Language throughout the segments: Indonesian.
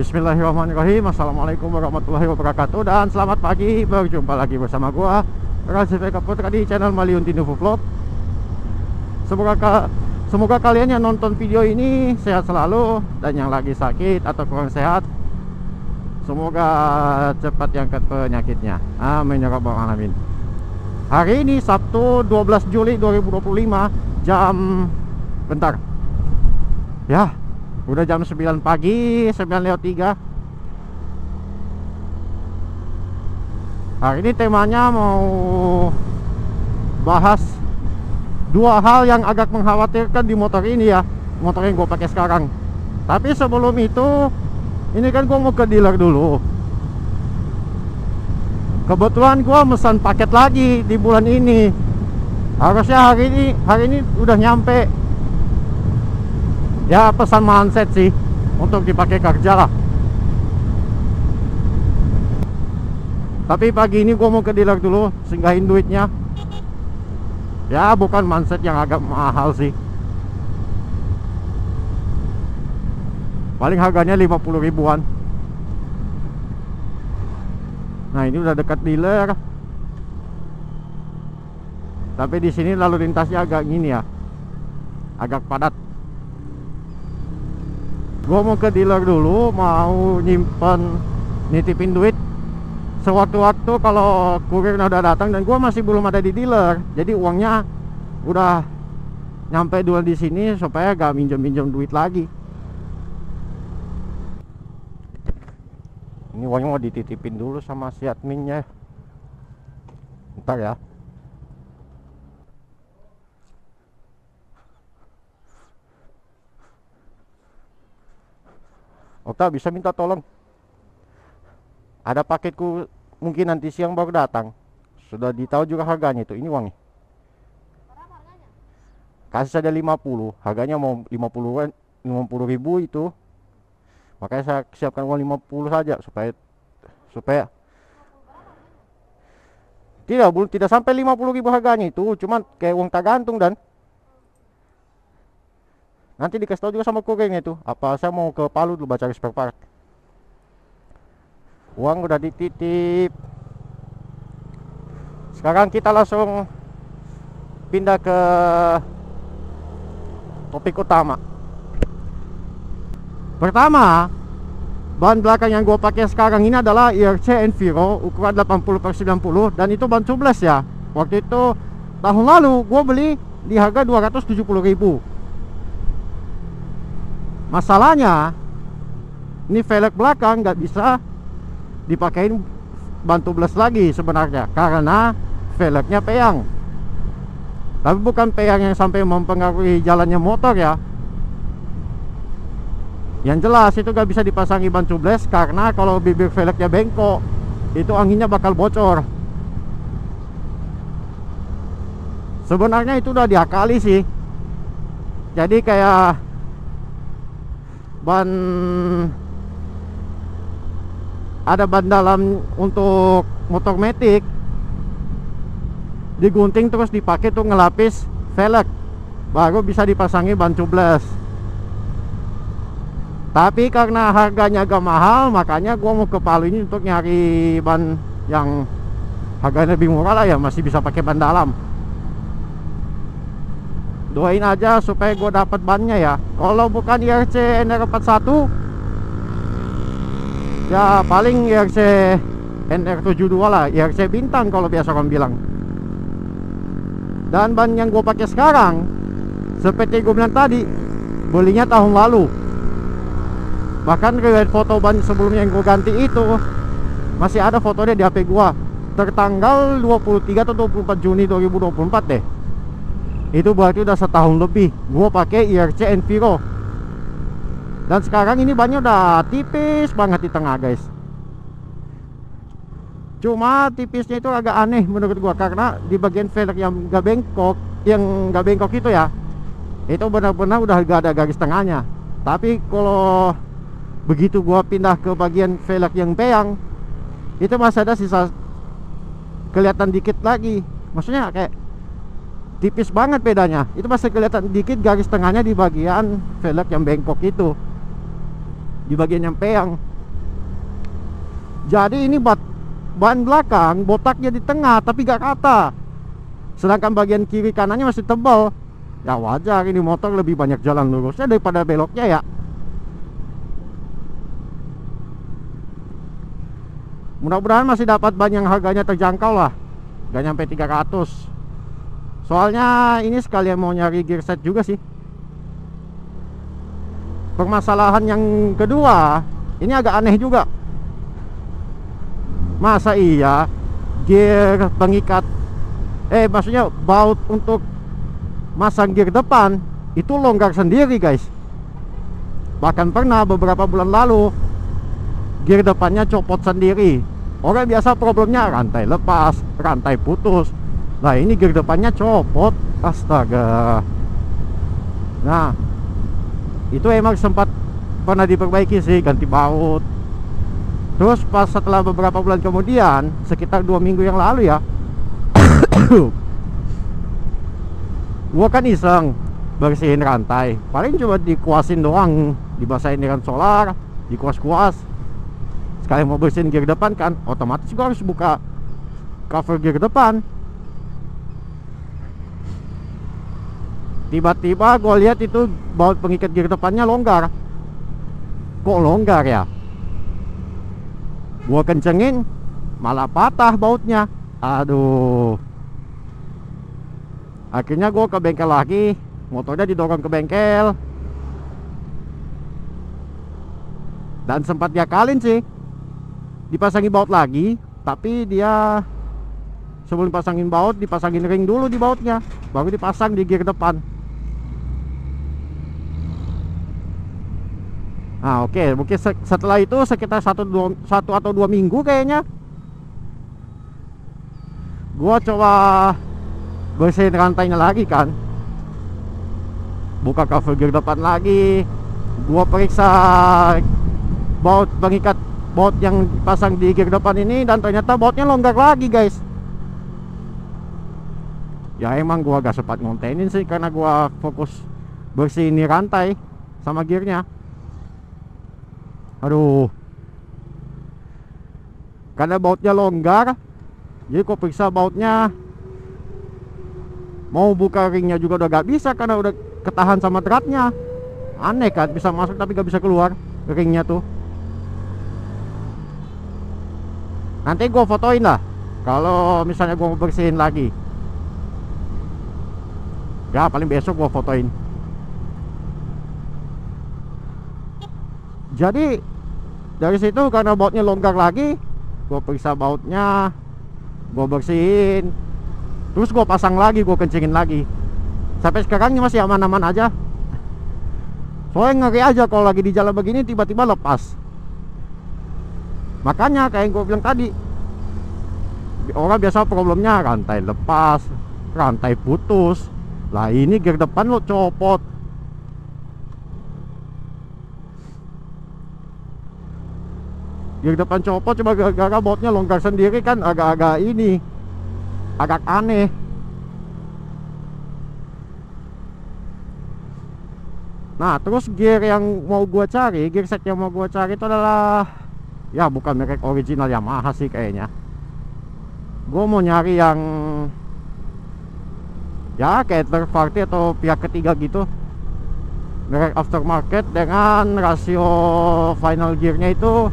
Bismillahirrahmanirrahim. Assalamualaikum warahmatullahi wabarakatuh. Dan selamat pagi, berjumpa lagi bersama gua Razi Vega Putra di channel Maliun Tindovo Vlog. Semoga kalian yang nonton video ini sehat selalu, dan yang lagi sakit atau kurang sehat, semoga cepat diangkat penyakitnya. Amin ya rabbal alamin. Hari ini Sabtu 12 Juli 2025, jam bentar ya, udah jam 9 pagi, 9:03. Hari ini temanya mau bahas dua hal yang agak mengkhawatirkan di motor ini ya, motor yang gue pakai sekarang. Tapi sebelum itu, ini kan gue mau ke dealer dulu. Kebetulan gue pesan paket lagi di bulan ini. Harusnya hari ini udah nyampe. Ya pesan handset sih, untuk dipakai kerja lah. Tapi pagi ini gue mau ke dealer dulu, singgahin duitnya. Ya bukan handset yang agak mahal sih, paling harganya 50 ribuan. Nah ini udah dekat dealer, tapi di sini lalu lintasnya agak gini ya, agak padat. Gue mau ke dealer dulu, mau nitipin duit. Sewaktu-waktu kalau kurir udah datang dan gue masih belum ada di dealer, jadi uangnya udah nyampe dulu di sini supaya gak minjem duit lagi. Ini uangnya mau dititipin dulu sama si adminnya. Bentar ya. Okta, bisa minta tolong, ada paketku mungkin nanti siang baru datang. Sudah ditahu juga harganya itu. Ini uangnya. Berapa harganya? Kasih saja 50. Harganya mau 50 ribu itu. Makanya saya siapkan uang 50 saja supaya tidak sampai 50 ribu harganya itu. Cuman kayak uang tak gantung, dan nanti dikasih tahu juga sama kurirnya itu. Apa saya mau ke Palu dulu cari spare part. Uang udah dititip. Sekarang kita langsung pindah ke topik utama. Pertama, ban belakang yang gue pakai sekarang ini adalah IRC Enviro ukuran 80/90, dan itu ban tubeless ya. Waktu itu tahun lalu gue beli di harga 270 ribu. Masalahnya, ini velg belakang nggak bisa dipakein ban tubeless lagi sebenarnya, karena velgnya peyang. Tapi bukan peyang yang sampai mempengaruhi jalannya motor ya. Yang jelas itu gak bisa dipasangi ban tubeless, karena kalau bibir velgnya bengkok, itu anginnya bakal bocor. Sebenarnya itu udah diakali sih. Jadi kayak ada ban dalam untuk motor matic, digunting terus dipakai tuh ngelapis velg, baru bisa dipasangi ban tubeless. Tapi karena harganya agak mahal, makanya gua mau ke Palu ini untuk nyari ban yang harganya lebih murah lah ya, masih bisa pakai ban dalam. Doain aja supaya gue dapat bannya ya. Kalau bukan IRC NR41, ya paling IRC NR72 lah, IRC bintang kalau biasa orang bilang. Dan ban yang gue pakai sekarang, seperti gue bilang tadi, belinya tahun lalu. Bahkan riwayat foto ban sebelumnya yang gue ganti itu masih ada fotonya di HP gue, tertanggal 23 atau 24 Juni 2024 deh. Itu berarti udah setahun lebih gue pakai IRC Enviro. Dan sekarang ini bannya udah tipis banget di tengah guys. Cuma tipisnya itu agak aneh menurut gua, karena di bagian velg yang gak bengkok itu ya, itu benar-benar udah gak ada garis tengahnya. Tapi kalau begitu gua pindah ke bagian velg yang peyang, itu masih ada sisa kelihatan dikit lagi. Maksudnya kayak tipis banget bedanya. Itu masih kelihatan dikit garis tengahnya di bagian velg yang bengkok itu, di bagian yang peyang. Jadi ini ban belakang botaknya di tengah tapi gak rata, sedangkan bagian kiri kanannya masih tebal. Ya wajar, ini motor lebih banyak jalan lurusnya daripada beloknya ya. Mudah-mudahan masih dapat ban yang harganya terjangkau lah, gak nyampe 300. Soalnya ini sekalian mau nyari gear set juga sih. Permasalahan yang kedua, ini agak aneh juga. Masa iya gear pengikat, maksudnya baut untuk masang gear depan itu longgar sendiri guys. Bahkan pernah beberapa bulan lalu gear depannya copot sendiri. Orang biasa problemnya rantai lepas, rantai putus. Nah ini gear depannya copot, astaga. Nah itu emang sempat pernah diperbaiki sih, ganti baut. Terus pas setelah beberapa bulan kemudian, sekitar 2 minggu yang lalu ya, gua kan iseng bersihin rantai. Paling cuma dikuasin doang, dibasahin dengan solar, dikuas-kuas. Sekali mau bersihin gear depan kan, otomatis gua harus buka cover gear depan. Tiba-tiba gue lihat itu baut pengikat gear depannya longgar. Kok longgar ya? Gue kencengin, malah patah bautnya. Aduh. Akhirnya gue ke bengkel lagi, motornya didorong ke bengkel. Dan sempat diakalin sih, dipasangin baut lagi. Tapi dia sebelum pasangin baut, dipasangin ring dulu di bautnya, baru dipasang di gear depan. Nah oke, mungkin setelah itu sekitar 1 atau 2 minggu kayaknya, gua coba bersihin rantainya lagi kan, buka cover gear depan lagi, gua periksa baut pengikat baut yang pasang di gear depan ini, dan ternyata bautnya longgar lagi guys. Ya emang gua gak sempat ngontenin sih, karena gua fokus bersihin rantai sama gearnya. Aduh, karena bautnya longgar, jadi kok periksa bautnya, mau buka ringnya juga udah gak bisa karena udah ketahan sama dratnya. Aneh kan, bisa masuk tapi gak bisa keluar ringnya tuh. Nanti gue fotoin lah kalau misalnya gue mau bersihin lagi. Ya paling besok gue fotoin. Jadi dari situ karena bautnya longgar lagi, gue periksa bautnya, gue bersihin, terus gue pasang lagi, gue kencingin lagi. Sampai sekarang ini masih aman-aman aja. Soalnya ngeri aja kalau lagi di jalan begini tiba-tiba lepas. Makanya kayak yang gue bilang tadi, orang biasa problemnya rantai lepas, rantai putus. Lah ini gear depan lo copot. Gear depan copot cuma gara-gara bautnya longgar sendiri kan, agak-agak ini, agak aneh. Nah terus gear yang mau gua cari, gear set yang mau gua cari itu adalah, ya bukan merek original Yamaha sih kayaknya. Gua mau nyari yang ya kayak third party atau pihak ketiga gitu, merek aftermarket dengan rasio final gearnya itu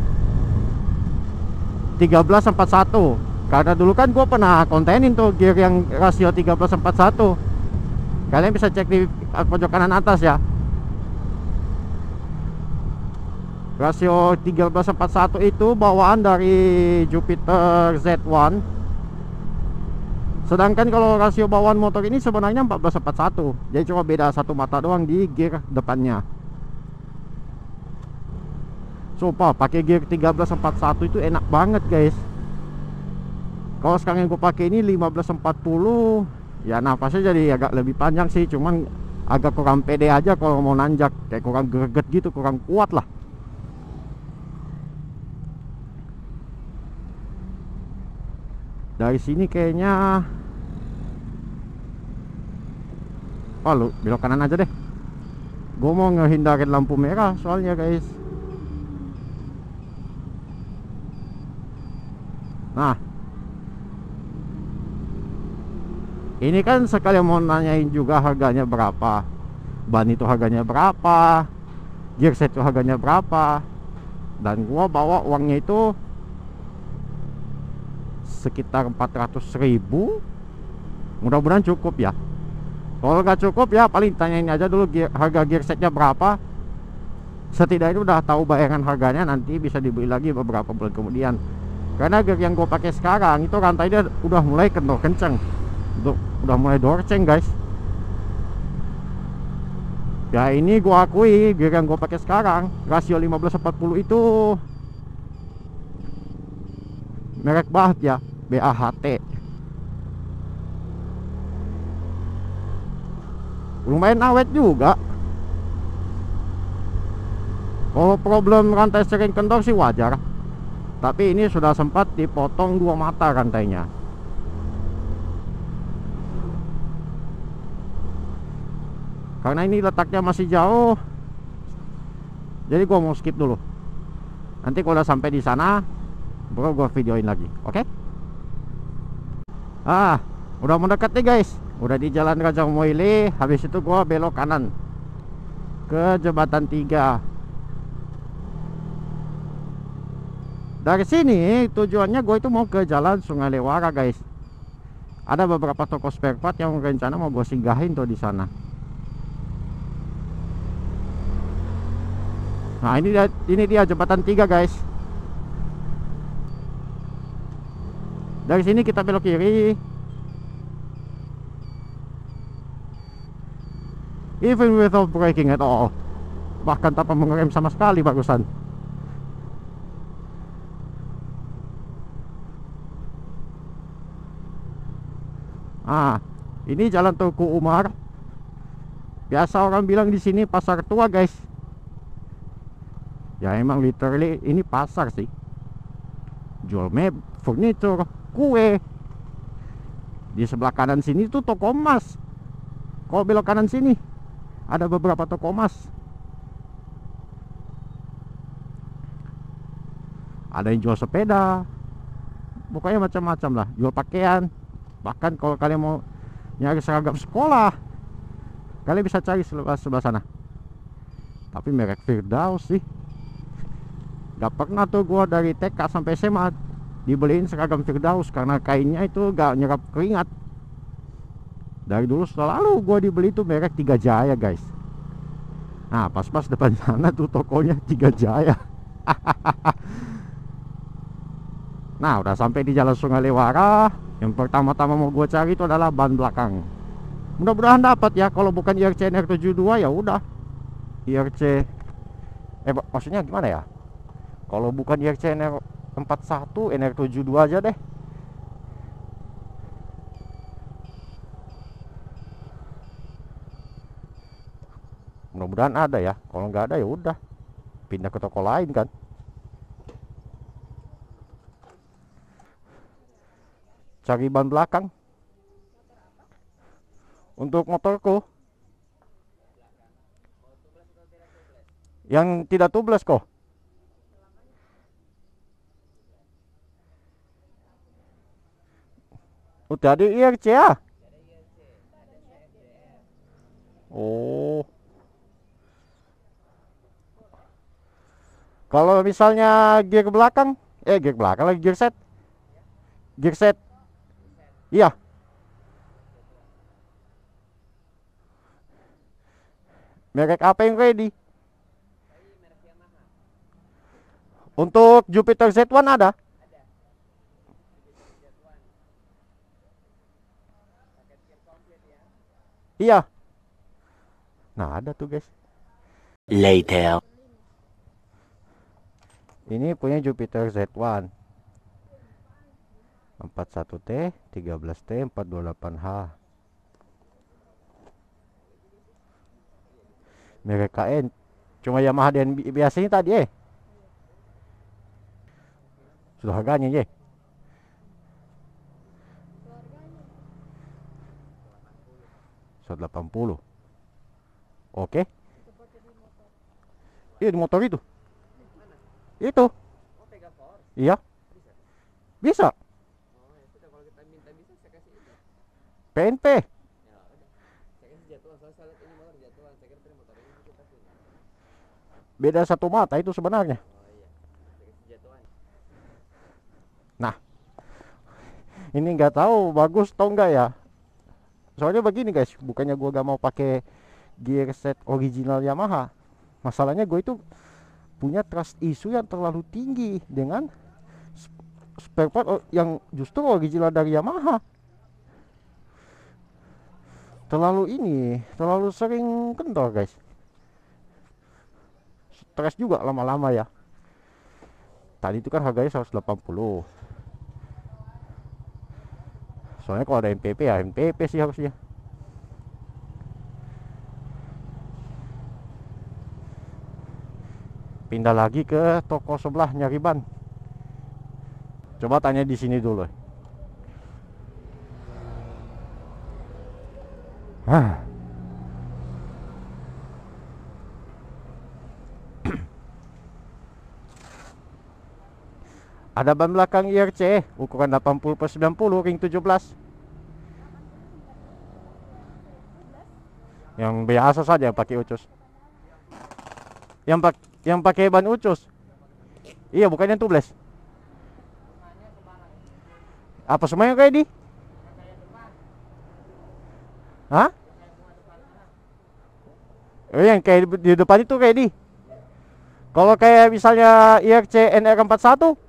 13:41. Karena dulu kan gue pernah kontenin tuh gear yang rasio 13:41. Kalian bisa cek di pojok kanan atas ya. Rasio 13:41 itu bawaan dari Jupiter Z1. Sedangkan kalau rasio bawaan motor ini sebenarnya 14:41. Jadi cuma beda satu mata doang di gear depannya. Sumpah pakai gear 13:41 itu enak banget guys. Kalau sekarang yang gue pakai ini 15:40, ya napasnya jadi agak lebih panjang sih, cuman agak kurang pede aja kalau mau nanjak, kayak kurang greget gitu, kurang kuat lah. Dari sini kayaknya, oh lu belok kanan aja deh. Gue mau ngehindarin lampu merah soalnya guys. Nah, ini kan sekalian mau nanyain juga harganya berapa, ban itu harganya berapa, gearset itu harganya berapa. Dan gua bawa uangnya itu sekitar 400.000. Mudah-mudahan cukup ya. Kalau nggak cukup ya paling tanyain aja dulu harga gearsetnya berapa. Setidaknya udah tahu bayangan harganya, nanti bisa dibeli lagi beberapa bulan kemudian. Karena gear yang gue pakai sekarang itu rantainya udah mulai kendor kenceng, udah mulai dorceng guys. Ya ini gue akui gear yang gue pakai sekarang rasio 15/40 itu merek banget ya, BAHT. Lumayan awet juga. Kalau problem rantai sering kendor sih wajar, tapi ini sudah sempat dipotong 2 mata rantainya. Karena ini letaknya masih jauh, jadi gua mau skip dulu. Nanti kalau udah sampai di sana baru gua videoin lagi, oke? Udah mendekat nih guys. Udah di Jalan Raja Moili. Habis itu gua belok kanan ke Jembatan 3. Dari sini tujuannya gue itu mau ke Jalan Sungai Lewara guys. Ada beberapa toko spare part yang rencana mau gue singgahin tuh di sana. Nah ini dia Jembatan 3 guys. Dari sini kita belok kiri. Even without braking at all, bahkan tanpa mengerem sama sekali barusan. Ini Jalan Teuku Umar. Biasa orang bilang di sini pasar tua guys. Ya emang literally ini pasar sih. Jual map, furniture, kue. Di sebelah kanan sini tuh toko emas. Kalau belok kanan sini ada beberapa toko emas. Ada yang jual sepeda, pokoknya macam-macam lah, jual pakaian. Bahkan kalau kalian mau nyari seragam sekolah, kalian bisa cari sebelah sana. Tapi merek Firdaus sih. Gak pernah tuh gua dari TK sampai SMA dibeliin seragam Firdaus, karena kainnya itu gak nyerap keringat. Dari dulu selalu gua dibeli tuh merek Tiga Jaya guys. Nah pas-pas depan sana tuh tokonya Tiga Jaya. Nah udah sampai di Jalan Sungai Lewara. Yang pertama-tama mau gue cari itu adalah ban belakang. Mudah-mudahan dapat ya. Kalau bukan IRC NR72 ya udah IRC maksudnya gimana ya, kalau bukan IRC NR41 NR72 aja deh. Mudah-mudahan ada ya. Kalau nggak ada ya udah pindah ke toko lain kan. Cari ban belakang untuk motorku yang tidak tubeless kok. Udah ada IRC ya. Oh, kalau misalnya gear belakang lagi gear set iya. Merek apa yang ready? Untuk Jupiter Z1 ada? Iya. Nah ada tuh guys. Later. Ini punya Jupiter Z1 41T, 13T, 428H. Merek KN. Cuma Yamaha dan biasanya tadi sudah harganya 180. Oke. Iya di motor itu. Itu. Iya. Bisa. PNP. Beda satu mata itu sebenarnya. Nah, ini nggak tahu bagus atau enggak ya. Soalnya begini guys, bukannya gua gak mau pakai gear set original Yamaha. Masalahnya gue itu punya trust issue yang terlalu tinggi dengan spare part yang justru original dari Yamaha. Terlalu sering kendor guys. Stres juga lama-lama ya. Tadi itu kan harganya 180. Soalnya kalau ada MPP ya MPP sih harusnya. Pindah lagi ke toko sebelah nyari ban. Coba tanya di sini dulu. Ada ban belakang IRC ukuran 80/90 ring 17. Yang biasa saja pakai ucus. Yang pakai ban ucus. Iya, bukan yang tubeless. Apa semuanya kayak di? Hah? Yang kayak di depan itu kayak di. Kalau kayak misalnya IRC NR41.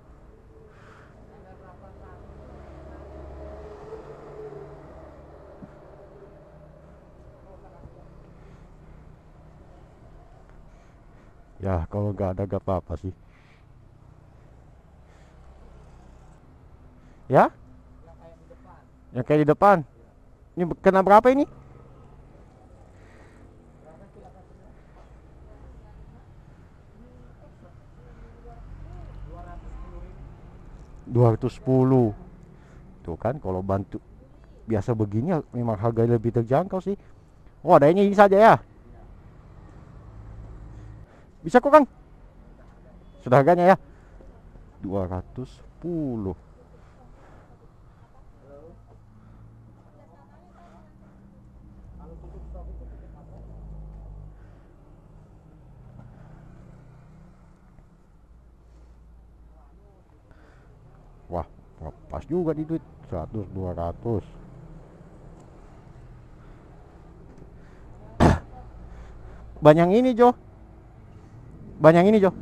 Ya kalau nggak ada gak apa-apa sih. Ya? Yang kayak di depan. Ini kena berapa ini? $210. Tuh kan kalau bantu biasa begini memang harganya lebih terjangkau sih. Oh, adanya ini saja ya. Bisa kok Kang. Sudah harganya ya. 210. Wah, pas juga di duit 100 200. Banyak ini Jo. Banyak ini Jo.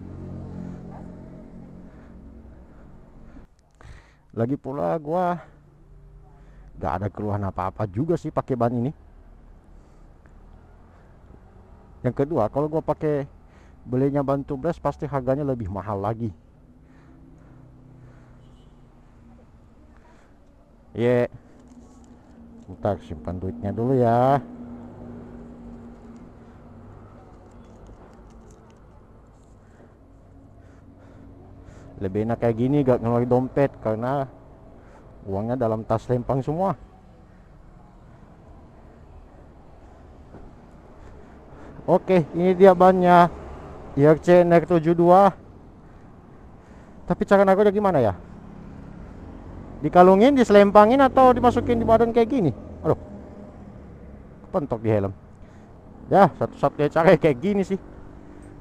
Lagi pula gua gak ada keluhan apa-apa juga sih pakai ban ini. Yang kedua, kalau gua pakai belinya ban tubeless pasti harganya lebih mahal lagi. Ye. Bentar, simpan duitnya dulu ya. Lebih enak kayak gini gak ngeluarin dompet karena uangnya dalam tas lempang semua. Oke, ini dia bannya IRC NR72. Tapi cara naruhnya gimana ya? Dikalungin, diselempangin atau dimasukin di badan kayak gini? Aduh, kepentok di helm. Ya, satu-satunya cara kayak gini sih.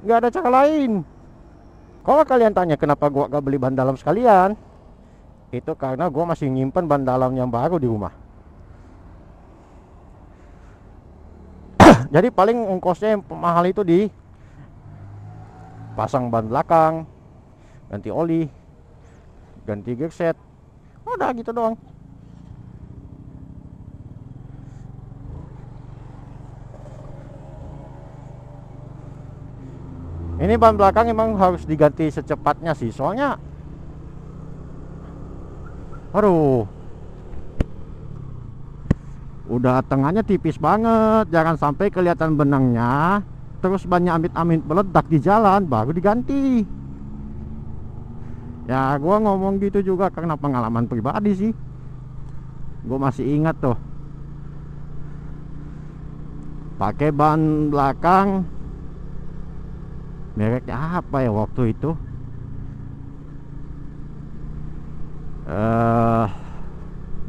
Nggak ada cara lain. Kalau kalian tanya kenapa gua gak beli ban dalam sekalian, itu karena gua masih nyimpen ban dalam yang baru di rumah. Jadi paling ongkosnya yang mahal itu di pasang ban belakang, ganti oli, ganti gear set. Udah gitu doang. Ini ban belakang emang harus diganti secepatnya sih, soalnya aduh, udah tengahnya tipis banget. Jangan sampai kelihatan benangnya terus bannya amit-amit meledak di jalan baru diganti. Ya gua ngomong gitu juga karena pengalaman pribadi sih. Gua masih ingat tuh pakai ban belakang mereknya apa ya waktu itu,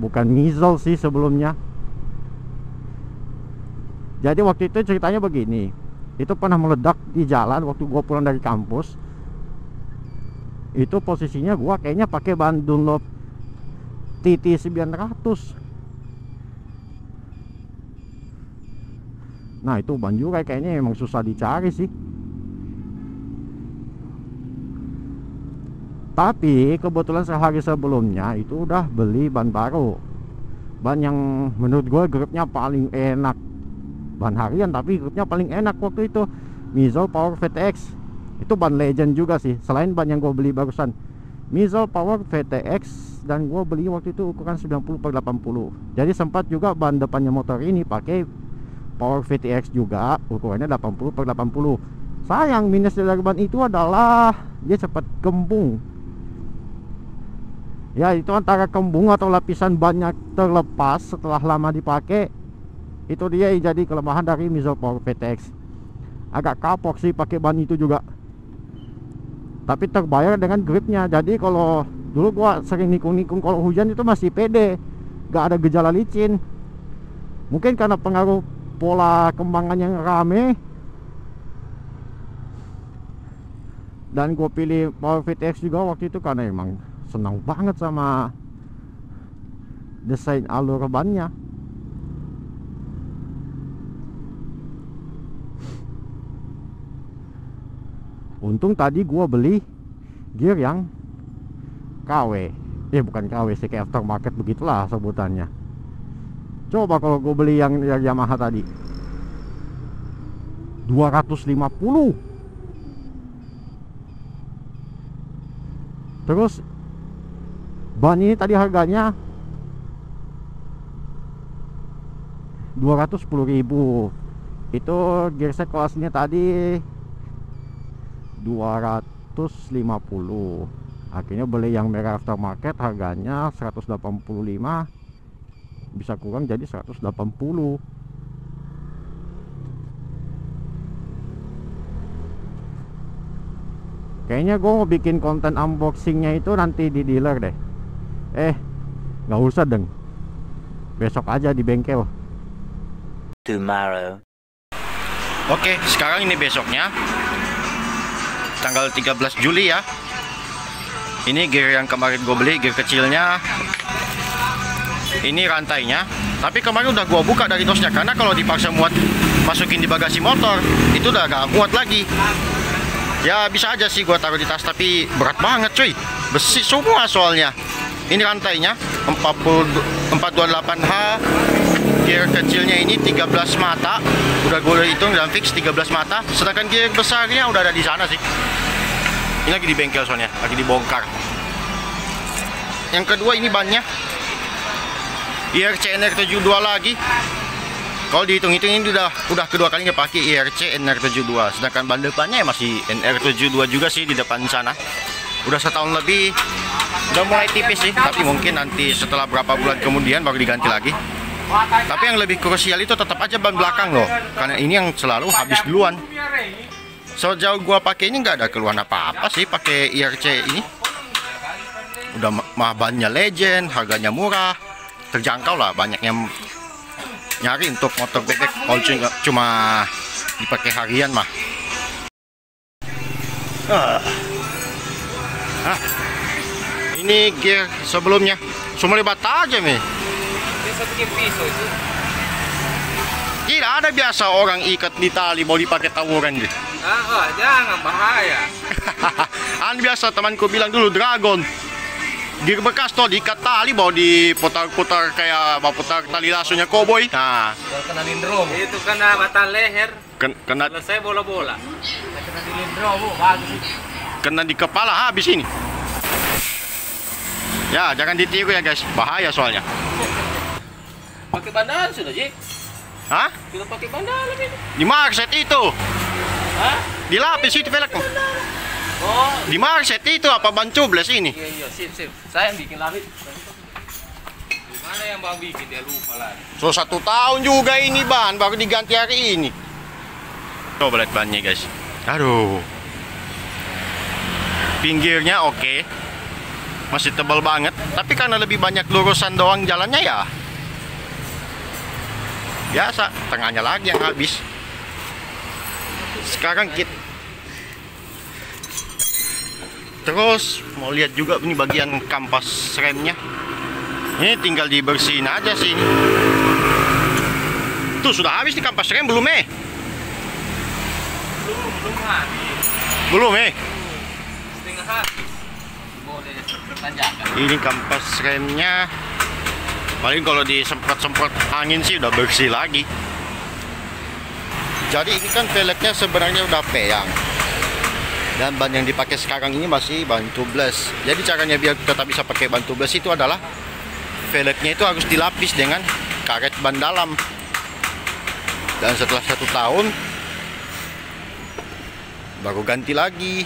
bukan Mizol sih sebelumnya, Jadi waktu itu ceritanya begini, itu pernah meledak di jalan waktu gua pulang dari kampus. Itu posisinya gua kayaknya pakai ban Dunlop TT 900. Nah itu ban juga kayaknya emang susah dicari sih. Tapi kebetulan sehari sebelumnya itu udah beli ban baru, ban yang menurut gue gripnya paling enak, ban harian tapi gripnya paling enak waktu itu, Mizol Power VTX. Itu ban legend juga sih, selain ban yang gue beli barusan, Mizol Power VTX. Dan gue beli waktu itu ukuran 90/80. Jadi sempat juga ban depannya motor ini pakai Power VTX juga, ukurannya 80/80. Sayang minus dari ban itu adalah dia cepat kembung. Ya itu antara kembung atau lapisan bannya terlepas setelah lama dipakai. Itu dia yang jadi kelemahan dari Mizol Power VTX. Agak kapok sih pakai ban itu juga, tapi terbayar dengan gripnya. Jadi kalau dulu gua sering nikung-nikung kalau hujan itu masih pede, gak ada gejala licin. Mungkin karena pengaruh pola kembangan yang rame. Dan gue pilih Power VTX juga waktu itu karena emang senang banget sama desain alur bannya. Untung tadi gua beli gear yang KW. Bukan KW sih, kayak aftermarket begitulah sebutannya. Coba kalau gue beli yang Yamaha tadi 250. Terus ban ini tadi harganya 210.000. Itu gearset kelasnya tadi 250. Akhirnya beli yang merah aftermarket, harganya 185. Bisa kurang jadi 180. Kayaknya gue mau bikin konten unboxingnya itu nanti di dealer deh. Nggak usah deng, besok aja di bengkel. Tomorrow. Oke, sekarang ini besoknya, tanggal 13 Juli ya. Ini gear yang kemarin gue beli, gear kecilnya. Ini rantainya, tapi kemarin udah gue buka dari dosnya, karena kalau dipaksa muat masukin di bagasi motor itu udah gak muat lagi. Ya bisa aja sih gue taruh di tas, tapi berat banget cuy, besi semua soalnya. Ini rantainya 428H. Gear kecilnya ini 13 mata, udah gue hitung dan fix 13 mata. Sedangkan gear besarnya udah ada di sana sih. Ini lagi di bengkel soalnya, lagi dibongkar. Yang kedua ini bannya IRC NR72 lagi. Kalau dihitung-hitung ini udah kedua kalinya pakai IRC NR72. Sedangkan ban depannya masih NR72 juga sih di depan sana. Udah setahun lebih, udah mulai tipis sih. Tapi mungkin nanti setelah berapa bulan kemudian baru diganti lagi. Tapi yang lebih krusial itu tetap aja ban belakang loh, karena ini yang selalu habis duluan. Sejauh gua pakai ini nggak ada keluhan apa-apa sih pakai IRC ini. Udah bannya legend, harganya murah, terjangkau lah, banyak yang nyari untuk motor bebek kalau cuma dipakai harian mah. Ini gear sebelumnya cuma lebat aja nih. Tidak ada biasa orang ikat di tali mau dipakai tawuran gitu. Jangan, bahaya. Biasa temanku bilang dulu Dragon. Gear bekas tuh diikat tali mau diputar-putar kayak putar tali lasunya koboi. Nah, Kena lindrom. Itu kena batang leher. Kena Selesai bola-bola. Kena di lindrom, bagus. Kena di kepala habis ini. Ya, jangan ditiru ya guys, bahaya soalnya. Pakai bandalan sudah, Jik. Hah? Kita pakai bandalan ini. Di market itu. Hah? Dilapis itu velgnya. Oh, Di market itu apa ban cubles ini? iya, sip. Saya yang bikin lapis. Gimana yang Bang bikin, dia lupa lah. So 1 tahun juga ini ban, baru diganti hari ini. Coba lihat bannya guys. Aduh. Pinggirnya oke. Masih tebal banget, tapi karena lebih banyak lurusan doang jalannya ya. biasa, tengahnya lagi yang habis. Sekarang kita terus mau lihat juga ini bagian kampas remnya. Ini tinggal dibersihin aja sih. Tuh sudah habis nih kampas rem belum Belum habis. Belum Setengah habis. Boleh tanjakan. Ini kampas remnya. Paling kalau disemprot-semprot angin sih udah bersih lagi. Jadi ini kan velgnya sebenarnya udah peyang. Dan ban yang dipakai sekarang ini masih ban tubeless. Jadi caranya biar tetap bisa pakai ban tubeless itu adalah velgnya itu harus dilapis dengan karet ban dalam. Dan setelah 1 tahun baru ganti lagi.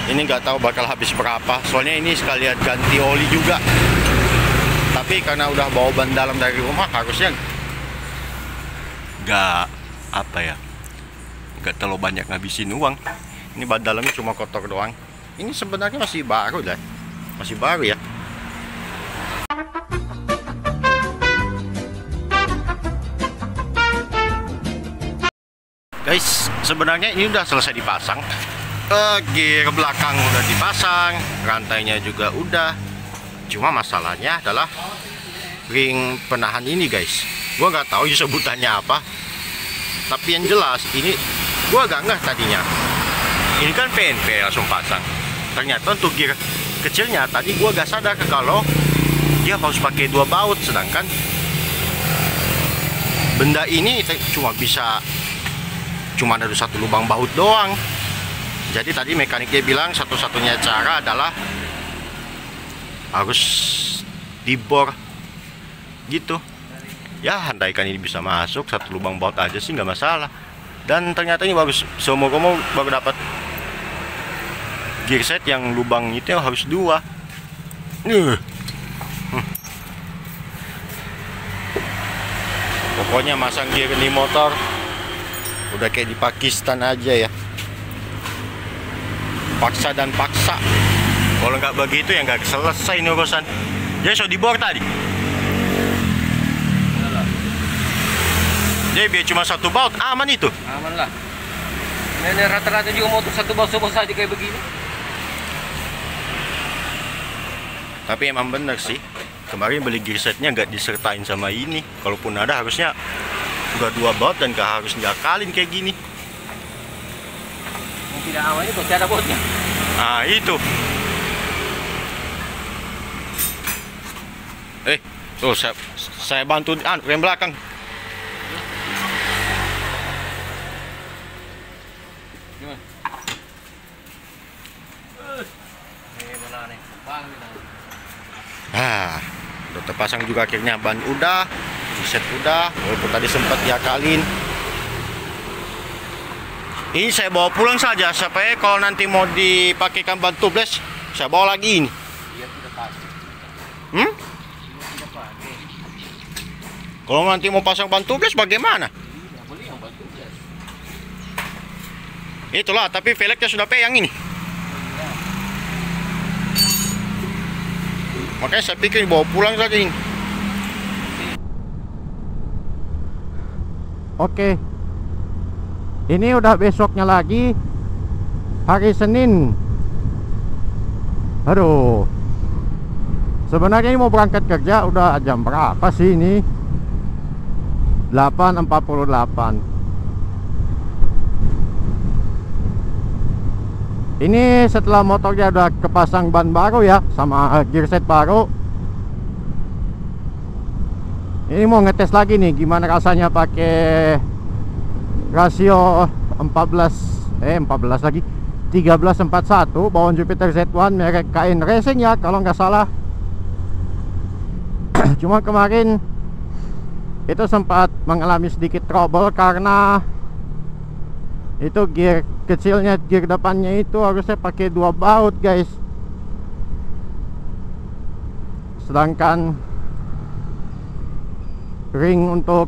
Ini nggak tahu bakal habis berapa. Soalnya ini sekalian ganti oli juga. Tapi karena udah bawa ban dalam dari rumah, harusnya nggak terlalu banyak ngabisin uang. Ini ban dalamnya cuma kotor doang. Ini sebenarnya masih baru lah, masih baru ya. Guys, sebenarnya ini udah selesai dipasang. Gear belakang udah dipasang, rantainya juga udah. Cuma masalahnya adalah ring penahan ini, guys. Gua nggak tahu sebutannya apa. Tapi yang jelas ini gua agak ngeh tadinya. Ini kan PNP langsung pasang. Ternyata untuk gear kecilnya tadi gua gak sadar kalau dia harus pakai 2 baut, sedangkan benda ini cuma ada 1 lubang baut doang. Jadi tadi mekanik dia bilang satu-satunya cara adalah harus dibor gitu. Ya andaikan ini bisa masuk 1 lubang baut aja sih nggak masalah. Dan ternyata ini bagus, seumur baru dapat gear set yang lubang itu harus 2. Pokoknya masang gear di motor udah kayak di Pakistan aja ya. Paksa dan paksa. Kalau nggak begitu ya nggak selesai ini urusan. Jadi so dibor tadi. Jadi biar cuma 1 baut aman itu. Aman lah. Ini rata-rata juga motor 1 baut saja kayak begini. Tapi emang bener sih. Kemarin beli gear setnya nggak disertain sama ini. Kalaupun ada harusnya udah 2 baut dan gak harus diakalin kayak gini. Yang tidak aman itu pasti ada bautnya. Nah itu. Tuh saya bantu rem belakang. Gimana? Mana nih? Bang. Udah terpasang juga akhirnya, ban udah, set udah, walaupun tadi sempat diakalin. Ini saya bawa pulang saja supaya kalau nanti mau dipakaikan ban tubeless, saya bawa lagi ini. Iya sudah pakai. Sudah pakai. Kalau nanti mau pasang ban tubeless bagaimana? Iya, beli yang ban tubeless. Itulah, tapi velgnya sudah peyang ini. Makanya saya pikir bawa pulang saja ini. Oke. Ini udah besoknya lagi, hari Senin. Aduh. Sebenarnya ini mau berangkat kerja udah jam berapa sih ini? 8.48. Ini setelah motornya udah kepasang ban baru ya, sama gear set baru. Ini mau ngetes lagi nih gimana rasanya pakai rasio 14 lagi 1341 bawaan Jupiter Z1 merek KN Racing ya kalau nggak salah. Cuma kemarin itu sempat mengalami sedikit trouble karena itu gear kecilnya, gear depannya itu harusnya pakai 2 baut guys, sedangkan ring untuk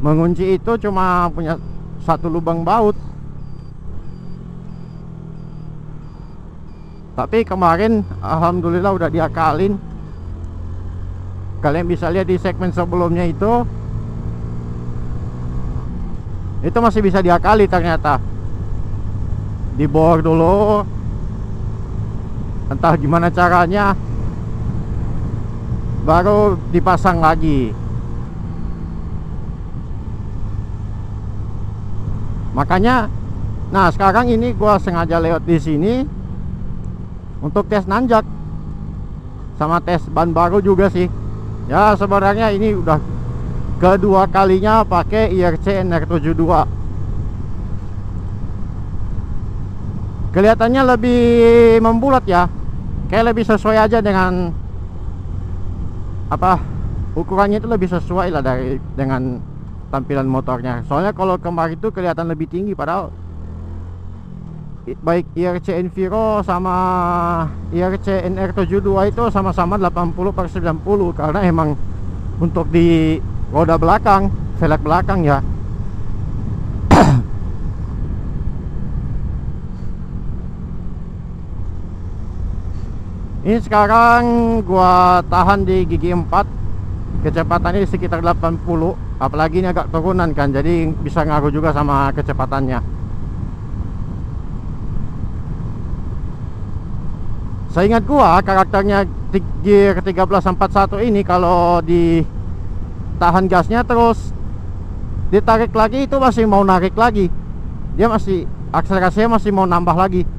mengunci itu cuma punya 1 lubang baut. Tapi kemarin alhamdulillah udah diakalin. Kalian bisa lihat di segmen sebelumnya itu masih bisa diakali ternyata. Dibor dulu, entah gimana caranya, baru dipasang lagi. Makanya, nah sekarang ini gua sengaja lewat di sini untuk tes nanjak sama tes ban baru juga sih. Ya sebenarnya ini udah kedua kalinya pakai IRC NR72. Kelihatannya lebih membulat ya, kayak lebih sesuai aja dengan apa, ukurannya itu lebih sesuai lah dengan tampilan motornya. Soalnya kalau kemarin itu kelihatan lebih tinggi, padahal baik IRC Enviro sama IRC NR72 itu sama-sama 80/90, karena emang untuk di roda belakang, velg belakang ya. Ini sekarang gua tahan di gigi 4, kecepatannya sekitar 80, apalagi ini agak turunan kan, jadi bisa ngaruh juga sama kecepatannya. Seingat gua karakternya gear 1341 ini kalau ditahan gasnya terus ditarik lagi itu masih mau narik lagi, dia masih akselerasinya masih mau nambah lagi.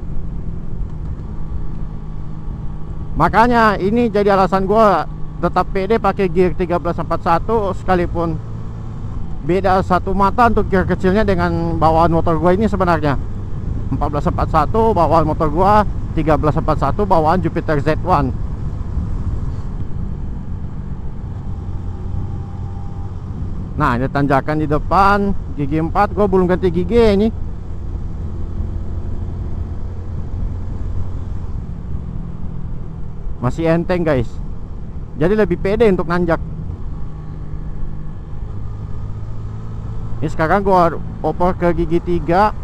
Makanya ini jadi alasan gua tetap pede pakai gear 1341, sekalipun beda satu mata untuk gear kecilnya dengan bawaan motor gua ini. Sebenarnya 1441 bawaan motor gua, 1341 bawaan Jupiter Z1. Nah ini tanjakan di depan gigi 4, gue belum ganti gigi ini. Masih enteng guys, jadi lebih pede untuk nanjak. Ini sekarang gue oper ke gigi 3.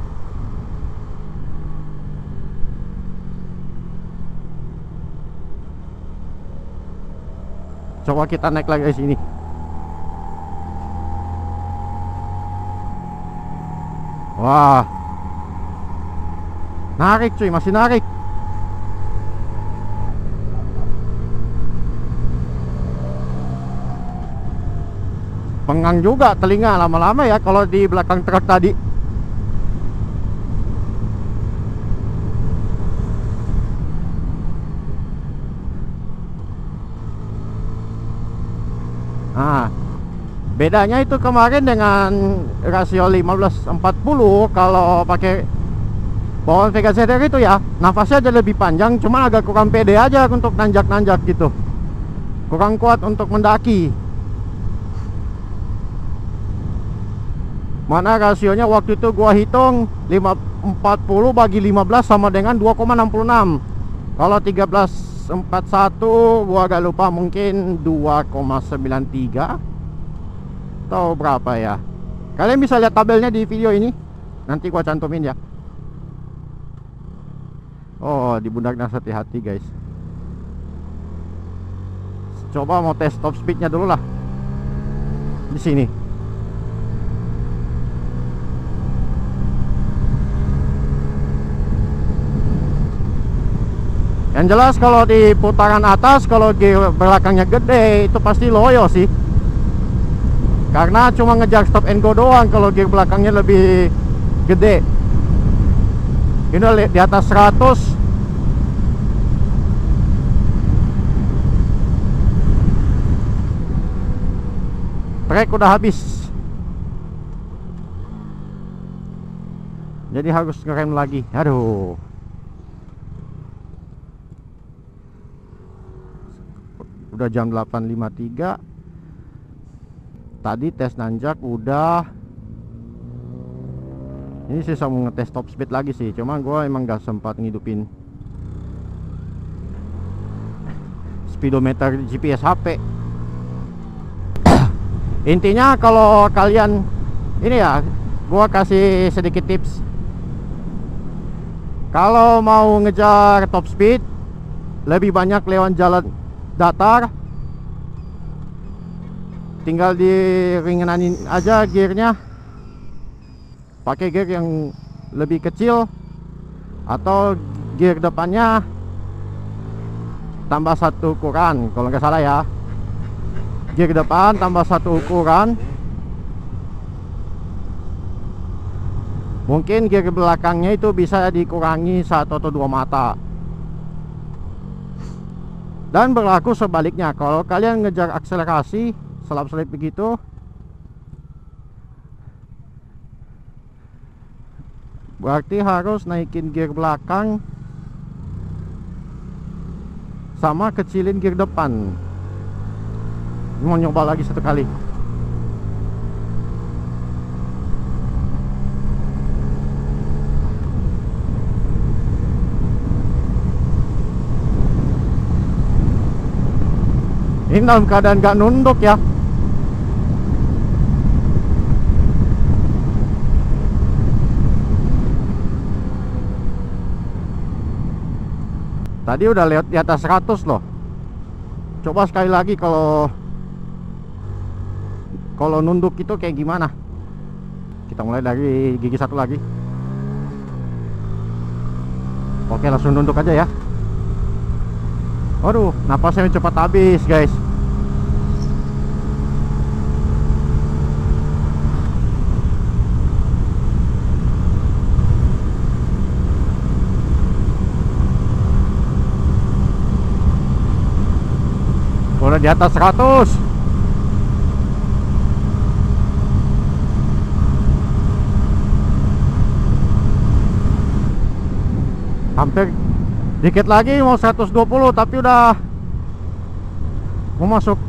Coba kita naik lagi ke sini. Wah, narik cuy, masih narik. Pengang juga telinga lama-lama ya kalau di belakang truk tadi. Nah, bedanya itu kemarin dengan rasio 15/40, kalau pakai bawaan Vega ZR itu ya, nafasnya ada lebih panjang, cuma agak kurang pede aja untuk nanjak-nanjak gitu. Kurang kuat untuk mendaki. Mana rasionya waktu itu gua hitung 540 bagi 15 sama dengan 2,66. Kalau 1341 gua agak lupa, mungkin 2,93 atau berapa ya. Kalian bisa lihat tabelnya di video ini, nanti gua cantumin ya. Oh, di Bundaknas hati-hati guys. Coba mau tes top speednya dulu lah di sini. Yang jelas kalau di putaran atas, kalau gear belakangnya gede, itu pasti loyo sih. Karena cuma ngejar stop and go doang kalau gear belakangnya lebih gede. Ini di atas 100. Trek udah habis. Jadi harus ngerem lagi. Aduh. Udah jam 8.53. Tadi tes nanjak udah. Ini sisa mau ngetes top speed lagi sih, cuma gue emang gak sempat ngidupin speedometer GPS HP. Intinya kalau kalian ini ya, gue kasih sedikit tips. Kalau mau ngejar top speed, lebih banyak lewat jalan datar tinggal diringanin aja gearnya, pakai gear yang lebih kecil atau gear depannya tambah 1 ukuran kalau nggak salah ya. Gear depan tambah 1 ukuran, mungkin gear belakangnya itu bisa dikurangi 1 atau 2 mata. Dan berlaku sebaliknya, kalau kalian ngejar akselerasi selap-selip begitu, berarti harus naikin gear belakang sama kecilin gear depan. Mau nyoba lagi 1 kali. Ini dalam keadaan gak nunduk ya. Tadi udah lihat di atas 100 loh. Coba sekali lagi kalau nunduk itu kayak gimana. Kita mulai dari gigi 1 lagi. Oke, langsung nunduk aja ya. Waduh, napasnya cepat habis guys. Udah di atas 100. Hampir dikit lagi mau 120, tapi udah mau masuk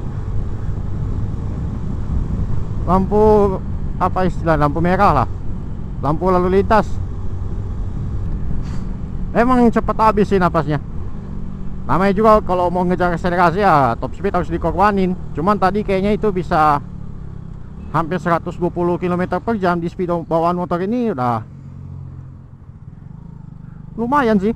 lampu, apa istilah, lampu merah lah, lampu lalu lintas. Emang cepat habis sih napasnya. Namanya juga kalau mau ngejar akselerasi ya top speed harus dikorbanin. Cuman tadi kayaknya itu bisa hampir 120 km/jam di speed bawaan motor ini, udah lumayan sih.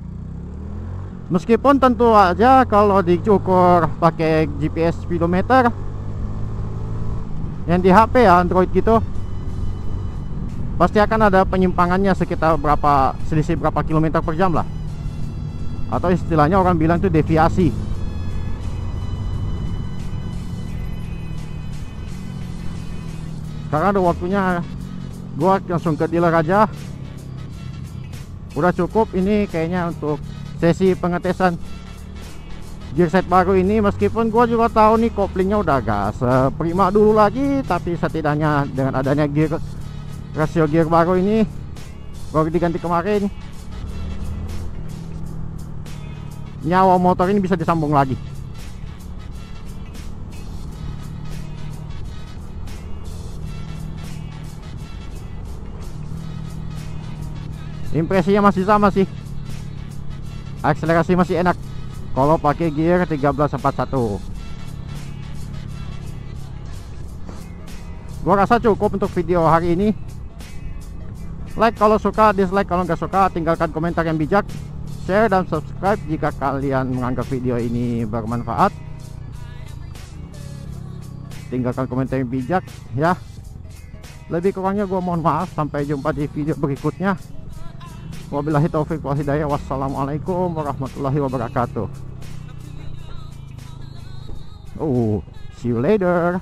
Meskipun tentu aja kalau dicukur pakai GPS speedometer yang di HP ya, Android gitu, pasti akan ada penyimpangannya sekitar selisih berapa kilometer per jam lah. Atau istilahnya orang bilang itu deviasi. Sekarang ada waktunya gua langsung ke dealer aja. Udah cukup ini kayaknya untuk sesi pengetesan gearset baru ini. Meskipun gua juga tahu nih koplingnya udah gak seprima dulu lagi, tapi setidaknya dengan adanya rasio gear baru ini baru diganti kemarin, nyawa motor ini bisa disambung lagi. Impresinya masih sama sih, akselerasi masih enak kalau pakai gear 1341. Gua rasa cukup untuk video hari ini. Like kalau suka, dislike kalau nggak suka, tinggalkan komentar yang bijak, share dan subscribe jika kalian menganggap video ini bermanfaat. Tinggalkan komentar yang bijak ya. Lebih kurangnya gua mohon maaf. Sampai jumpa di video berikutnya. Wabillahi taufiq wal hidayah. Wassalamualaikum warahmatullahi wabarakatuh. Oh, see you later.